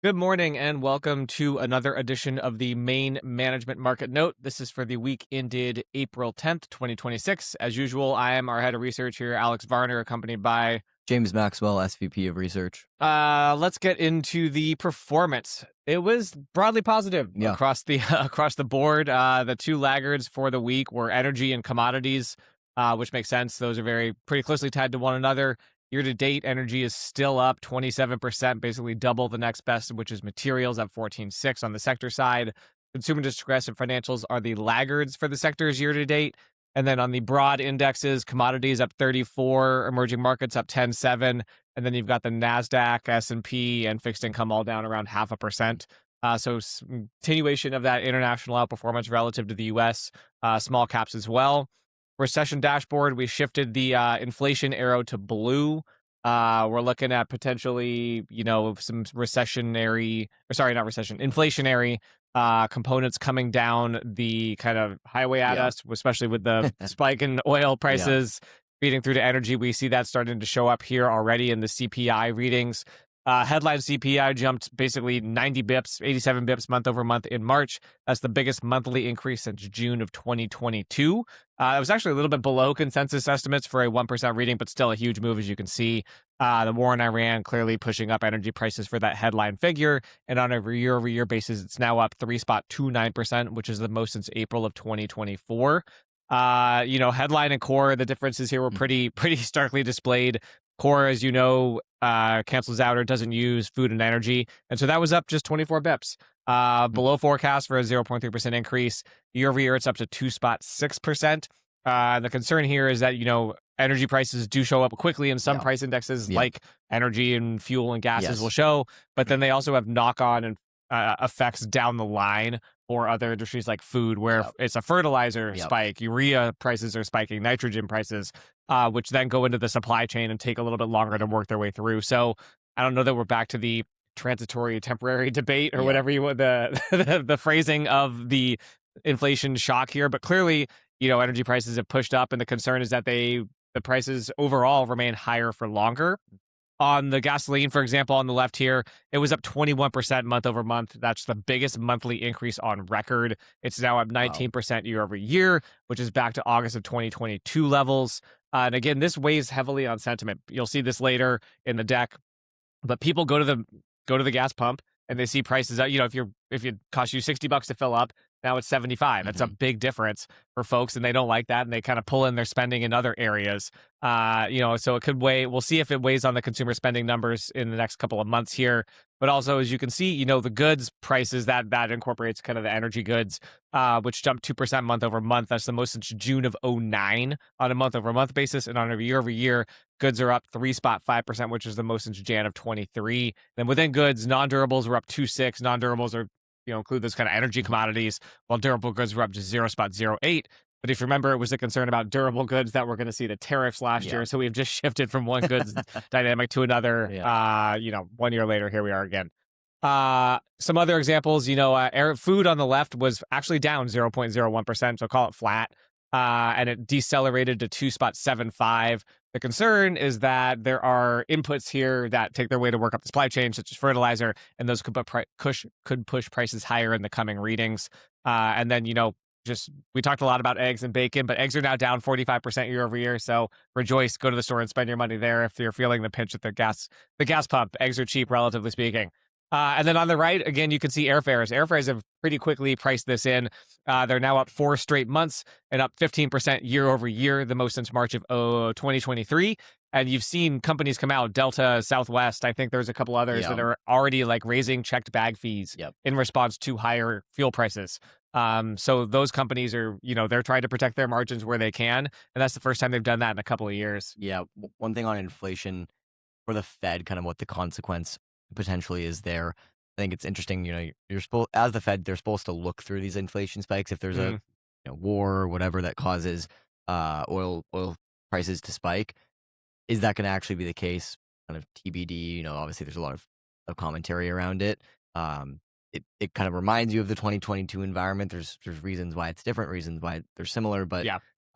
Good morning and welcome to another edition of the Main Management Market Note. This is for the week ended April 10th, 2026. As usual, I am our head of research here, Alex Varner, accompanied by James Maxwell, SVP of Research. let's get into the performance. It was broadly positive Yeah. across the across the board. The two laggards for the week were energy and commodities, which makes sense. Those are pretty closely tied to one another. Year to date, energy is still up 27%, basically double the next best, which is materials up 14.6 on the sector side. Consumer distress and financials are the laggards for the sectors year to date. And then on the broad indexes, commodities up 34, emerging markets up 10.7, and then you've got the Nasdaq, S&P, and fixed income all down around 0.5%. So continuation of that international outperformance relative to the U.S. Small caps as well. Recession dashboard, we shifted the inflation arrow to blue. We're looking at potentially, some inflationary components coming down the kind of highway at Yeah. us, especially with the spike in oil prices feeding through to energy. We see that starting to show up here already in the CPI readings. Headline CPI jumped basically 90 bips, 87 bips month over month in March. That's the biggest monthly increase since June of 2022. It was actually a little bit below consensus estimates for a 1% reading, but still a huge move, as you can see. The war in Iran clearly pushing up energy prices for that headline figure. And on a year-over-year basis, it's now up 3.29%, which is the most since April of 2024. Headline and core, the differences here were pretty starkly displayed. Core, as you know, cancels out or doesn't use food and energy. And so that was up just 24 bips. Below forecast for a 0.3% increase. Year over year, it's up to 2.6%. The concern here is that, energy prices do show up quickly in some price indexes like energy and fuel and gases will show, but then they also have knock-on effects down the line for other industries like food, where it's a fertilizer spike, urea prices are spiking, nitrogen prices, which then go into the supply chain and take a little bit longer to work their way through. So I don't know that we're back to the transitory temporary debate or whatever you want, the phrasing of the inflation shock here, but clearly, energy prices have pushed up, and the concern is that the prices overall remain higher for longer. On the gasoline, for example, on the left here, it was up 21% month over month. That's the biggest monthly increase on record. It's now up 19% year over year, which is back to August of 2022 levels. And again, this weighs heavily on sentiment. You'll see this later in the deck, but people go to the gas pump and they see prices out. If it costs you $60 to fill up, now it's 75. That's a big difference for folks, and they don't like that, and they kind of pull in their spending in other areas. So it could weigh. We'll see if it weighs on the consumer spending numbers in the next couple of months here. But also, as you can see, the goods prices that incorporates kind of the energy goods, which jumped 2% month over month. That's the most since June of 2009 on a month over month basis, and on a year over year, goods are up 3.5%, which is the most since Jan of 23. Then within goods, non-durables were up 2.6. Non-durables are include those kind of energy commodities, while durable goods were up to 0.08. But if you remember, it was a concern about durable goods that we're going to see the tariffs last year. So we've just shifted from one goods dynamic to another. 1 year later, here we are again. Some other examples, food on the left was actually down 0.01%, so call it flat. And it decelerated to 2.75. The concern is that there are inputs here that take their way to work up the supply chain, such as fertilizer, and those could push prices higher in the coming readings. And then, we talked a lot about eggs and bacon, but eggs are now down 45% year over year. So rejoice, go to the store and spend your money there if you're feeling the pinch at the gas pump. Eggs are cheap, relatively speaking. And then on the right, again, you can see airfares. Airfares have pretty quickly priced this in. They're now up 4 straight months and up 15% year over year, the most since March of 2023. And you've seen companies come out, Delta, Southwest. I think there's a couple others that are already raising checked bag fees in response to higher fuel prices. So those companies are, they're trying to protect their margins where they can. And that's the first time they've done that in a couple of years. Yeah. One thing on inflation for the Fed, kind of what the consequence potentially is there. I think it's interesting, you're supposed, as the Fed, they're supposed to look through these inflation spikes. If there's a war or whatever that causes oil prices to spike, is that going to actually be the case? Kind of TBD. Obviously there's a lot of commentary around it. It kind of reminds you of the 2022 environment. There's reasons why it's different, reasons why they're similar, but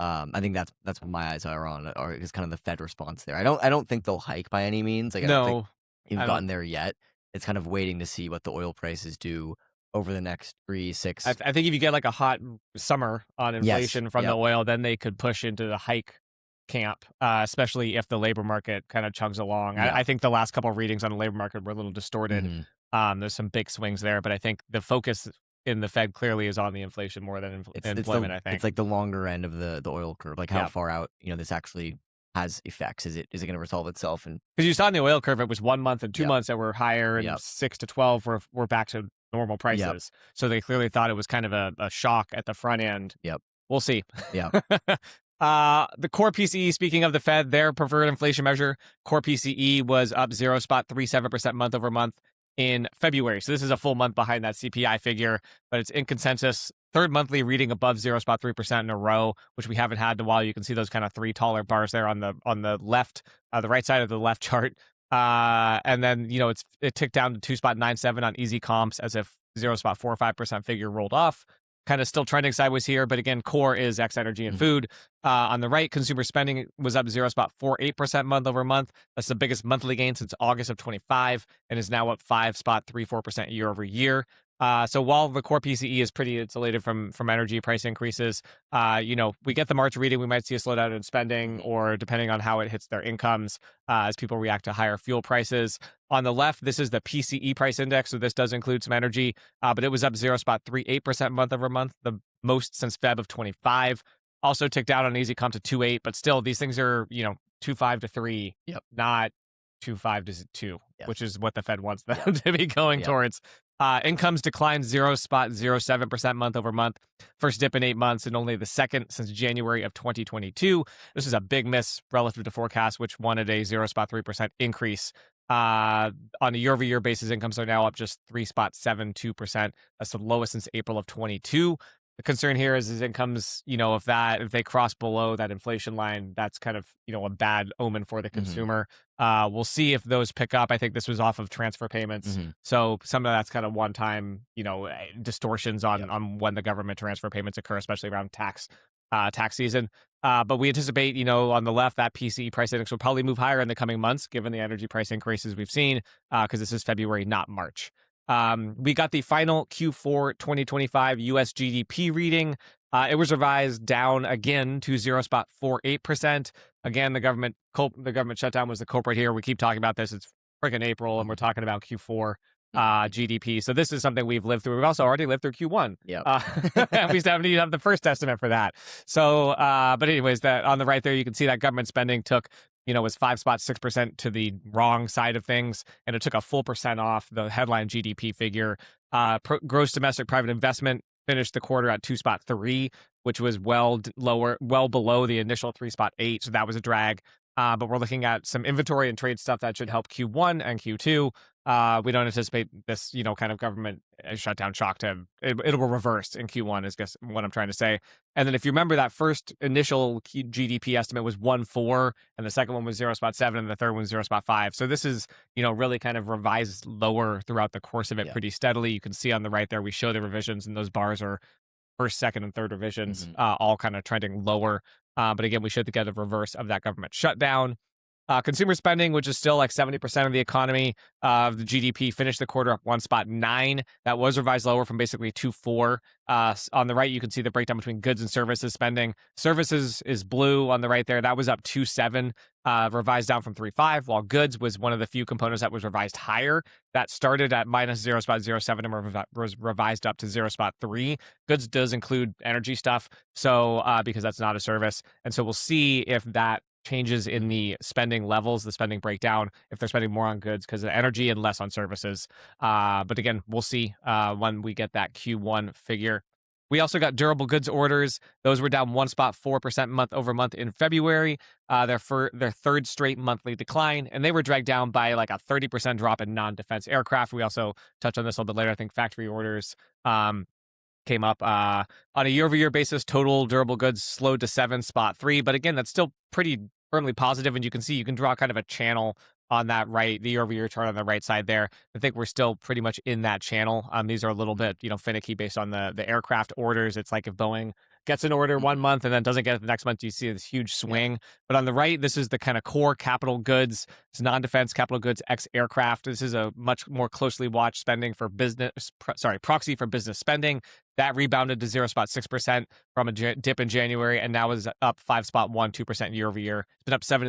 I think that's what my eyes are on, or is kind of the Fed response there. I don't think they'll hike by any means. I don't think you've gotten there yet. it's kind of waiting to see what the oil prices do over the next 3, 6. I think if you get like a hot summer on Yes. inflation from the Yep. oil, then they could push into the hike camp, especially if the labor market kind of chugs along. Yeah. I think the last couple of readings on the labor market were a little distorted. There's some big swings there, but I think the focus in the Fed clearly is on the inflation more than employment. I think It's like the longer end of the oil curve, like how Yep. far out this actually has effects. Is it going to resolve itself? And because you saw in the oil curve, it was 1 month and 2 Yep. months that were higher, and Yep. 6 to 12 were back to normal prices. So they clearly thought it was kind of a shock at the front end. Yep. We'll see. Yeah. The core PCE, speaking of the Fed, their preferred inflation measure, core PCE was up 0.37% month over month in February. So this is a full month behind that CPI figure, but it's in consensus. Third monthly reading above 0.3% in a row, which we haven't had in a while. You can see those kind of 3 taller bars there on the left, the right side of the left chart. And then it ticked down to 2.97 on easy comps, as if 0.45% figure rolled off. Kind of still trending sideways here, but again, core is X energy and food. On the right, consumer spending was up 0.48% month over month. That's the biggest monthly gain since August of 25, and is now up 5.34% year over year. So while the core PCE is pretty insulated from energy price increases, we get the March reading, we might see a slowdown in spending, or depending on how it hits their incomes, as people react to higher fuel prices. On the left, this is the PCE price index, so this does include some energy, but it was up 0.38% month over month, the most since Feb of 25. Also ticked down on easy comp to 2.8, but still, these things are 2.5 to 3, not 2.5 to 2, which is what the Fed wants them to be going towards. Incomes declined 0.07% month over month. First dip in 8 months, and only the second since January of 2022. This is a big miss relative to forecast, which wanted a 0.3% increase. On a year-over-year basis, incomes are now up just 3.72%. That's the lowest since April of 22. The concern here is his incomes, if they cross below that inflation line, that's kind of, a bad omen for the consumer. We'll see if those pick up. I think this was off of transfer payments. So some of that's kind of one-time, distortions on when the government transfer payments occur, especially around tax season. But we anticipate, on the left, that PCE price index will probably move higher in the coming months, given the energy price increases we've seen, because this is February, not March. We got the final Q4 2025 US GDP reading. It was revised down again to 0.48%. Again, the government shutdown was the culprit here. We keep talking about this. It's freaking April, and we're talking about Q4 GDP. So this is something we've lived through. We've also already lived through Q1. We still haven't even have the first estimate for that. So, but anyways, that on the right there, you can see that government spending was 5.6% to the wrong side of things, and it took a full percent off the headline GDP figure. Gross domestic private investment finished the quarter at 2.3, which was well below the initial 3.8. So that was a drag. But we're looking at some inventory and trade stuff that should help Q1 and Q2. We don't anticipate this, kind of government shutdown shock it will reverse in Q1, is guess what I'm trying to say. And then if you remember, that first initial GDP estimate was 1.4, and the second one was 0.7, and the third one was 0.5. So this is, really kind of revised lower throughout the course of it pretty steadily. You can see on the right there, we show the revisions, and those bars are first, second, and third revisions, all kind of trending lower. But again, we should get a reverse of that government shutdown. Consumer spending, which is still like 70% of the economy of the GDP, finished the quarter up 1.9. That was revised lower from basically 2.4. On the right, you can see the breakdown between goods and services spending. Services is blue on the right there. That was up 2.7, revised down from 3.5, while goods was one of the few components that was revised higher. That started at minus 0.07 and was revised up to 0.3. Goods does include energy stuff, so because that's not a service. And so we'll see if that changes in the spending levels, the spending breakdown, if they're spending more on goods because of energy and less on services. But again, we'll see when we get that Q1 figure. We also got durable goods orders. Those were down 1.4% month over month in February, their third straight monthly decline, and they were dragged down by like a 30% drop in non-defense aircraft. We also touch on this a little bit later. I think factory orders came up on a year-over-year basis. Total durable goods slowed to 7.3, but again, that's still pretty firmly positive, and you can draw kind of a channel on that the year-over-year chart on the right side there. I think we're still pretty much in that channel. These are a little bit, finicky based on the aircraft orders. It's like if Boeing gets an order one month and then doesn't get it the next month. You see this huge swing. But on the right, this is the kind of core capital goods. It's non-defense capital goods, ex-aircraft. This is a much more closely watched spending for business, proxy for business spending. That rebounded to 0.6% from a dip in January, and now is up 5.12% year over year. It's been up 7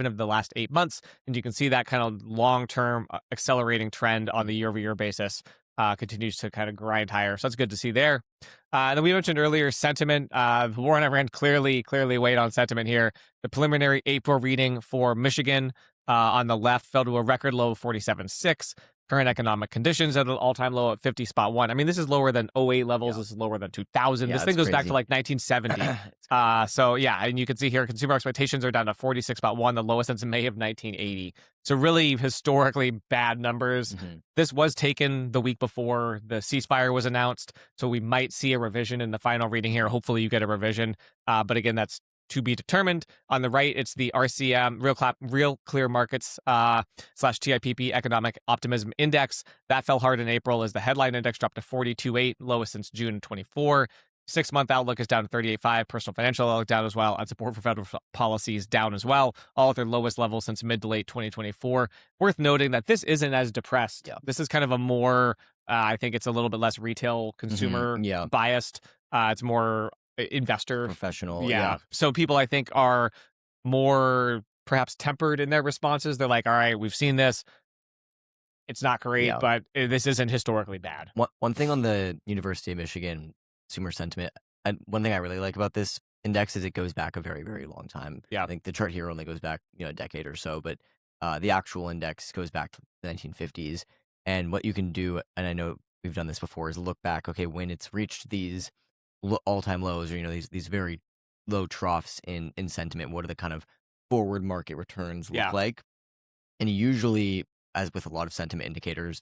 of the last 8 months, and you can see that kind of long-term accelerating trend on the year-over-year basis continues to kind of grind higher. So that's good to see there. And then we mentioned earlier sentiment. The war in Iran clearly weighed on sentiment here. The preliminary April reading for Michigan on the left fell to a record low of 47.6. Current economic conditions at an all-time low at 50.1. I mean, this is lower than 08 levels. This is lower than 2000. This thing goes back to like 1970. So yeah, and you can see here consumer expectations are down to 46.1, the lowest since May of 1980. So really historically bad numbers. This was taken the week before the ceasefire was announced, so we might see a revision in the final reading here. Hopefully you get a revision. But again, that's to be determined. On the right, it's the RCM, Real Clear Markets / TIPP Economic Optimism Index. That fell hard in April as the headline index dropped to 42.8, lowest since June 24. 6-month outlook is down to 38.5. Personal financial outlook down as well. And support for federal policies down as well, all at their lowest level since mid to late 2024. Worth noting that this isn't as depressed. This is kind of a more, I think it's a little bit less retail consumer biased. It's more investor professional. So people I think are more perhaps tempered in their responses. They're like, all right, we've seen this. It's not great, but this isn't historically bad. One thing on the University of Michigan consumer sentiment, and one thing I really like about this index is it goes back a very, very long time. I think the chart here only goes back, a decade or so, but the actual index goes back to the 1950s. And what you can do, and I know we've done this before, is look back, okay, when it's reached these all-time lows, or these very low troughs in sentiment, what are the kind of forward market returns look like? And usually, as with a lot of sentiment indicators,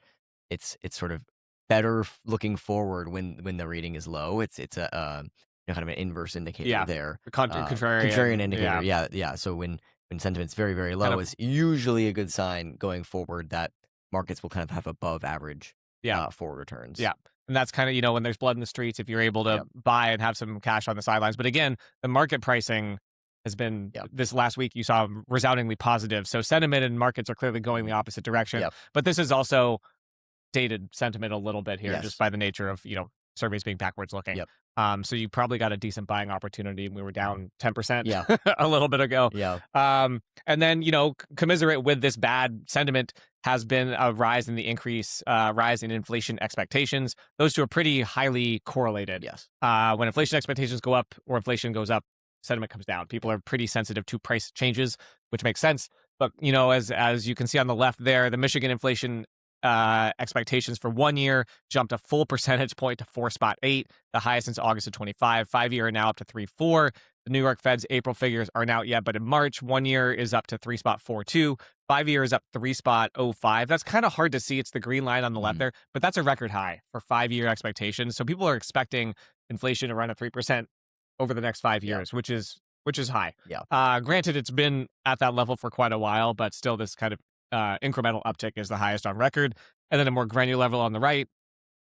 it's sort of better looking forward when the reading is low. It's a kind of an inverse indicator there. Contrarian indicator. So when sentiment's very, very low, it's usually a good sign going forward that markets will kind of have above average forward returns. And that's kind of, when there's blood in the streets, if you're able to buy and have some cash on the sidelines. But again, the market pricing has been, this last week, you saw resoundingly positive. So sentiment and markets are clearly going the opposite direction. But this is also dated sentiment a little bit here, just by the nature of, surveys being backwards looking. So you probably got a decent buying opportunity. We were down 10% a little bit ago. And then, commiserate with this bad sentiment has been a rise in the rise in inflation expectations. Those two are pretty highly correlated. When inflation expectations go up or inflation goes up, sentiment comes down. People are pretty sensitive to price changes, which makes sense. But, as you can see on the left there, the Michigan inflation expectations for 1 year jumped a full percentage point to 4.8, the highest since August of 25. 5 year are now up to 3.4. The New York Fed's April figures aren't out yet, but in March, 1 year is up to 3.42. 5 year is up 3.05. That's kind of hard to see. It's the green line on the left there, but that's a record high for 5-year expectations. So people are expecting inflation to run at 3% over the next 5 years, which is high. Granted, it's been at that level for quite a while, but still this kind of incremental uptick is the highest on record. And then a more granular level on the right,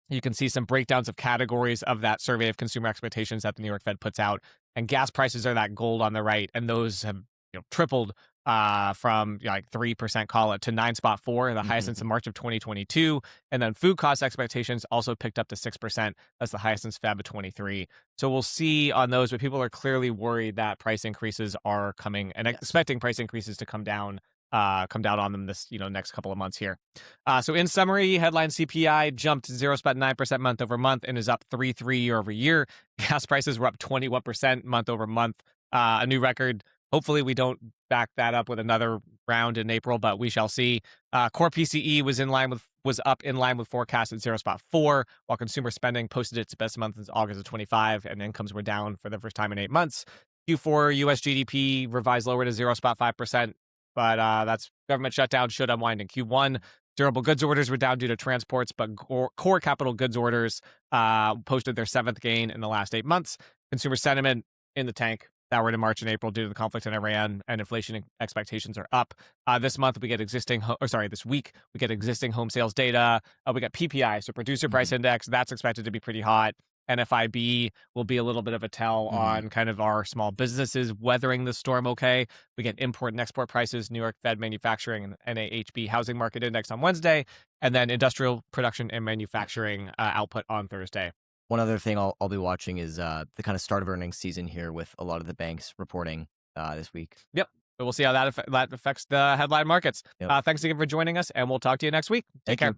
you can see some breakdowns of categories of that survey of consumer expectations that the New York Fed puts out. And gas prices are that gold on the right, and those have tripled from like 3%, call it, to 9.4, the highest since March of 2022. And then food cost expectations also picked up to 6%. That's the highest since Feb of 23. So we'll see on those, but people are clearly worried that price increases are coming and expecting price increases to come down on them this next couple of months here. So in summary, headline CPI jumped 0.9% month over month and is up 3.3 year over year. Gas prices were up 21% month over month, a new record. Hopefully we don't back that up with another round in April, but we shall see. Core PCE was up in line with forecast at 0.4, while consumer spending posted its best month since August of 25, and incomes were down for the first time in 8 months. Q4 U.S. GDP revised lower to 0.5%. But that's government shutdown should unwind in Q1. Durable goods orders were down due to transports, but core capital goods orders posted their 7th gain in the last 8 months. Consumer sentiment in the tank. That were in March and April due to the conflict in Iran, and inflation expectations are up. This week we get existing home sales data. We got PPI, so producer price index. That's expected to be pretty hot. NFIB will be a little bit of a tell on kind of our small businesses weathering the storm okay. We get import and export prices, New York Fed manufacturing and NAHB housing market index on Wednesday, and then industrial production and manufacturing output on Thursday. One other thing I'll be watching is the kind of start of earnings season here with a lot of the banks reporting this week. Yep. But we'll see how that affects the headline markets. Yep. Thanks again for joining us, and we'll talk to you next week. Take care.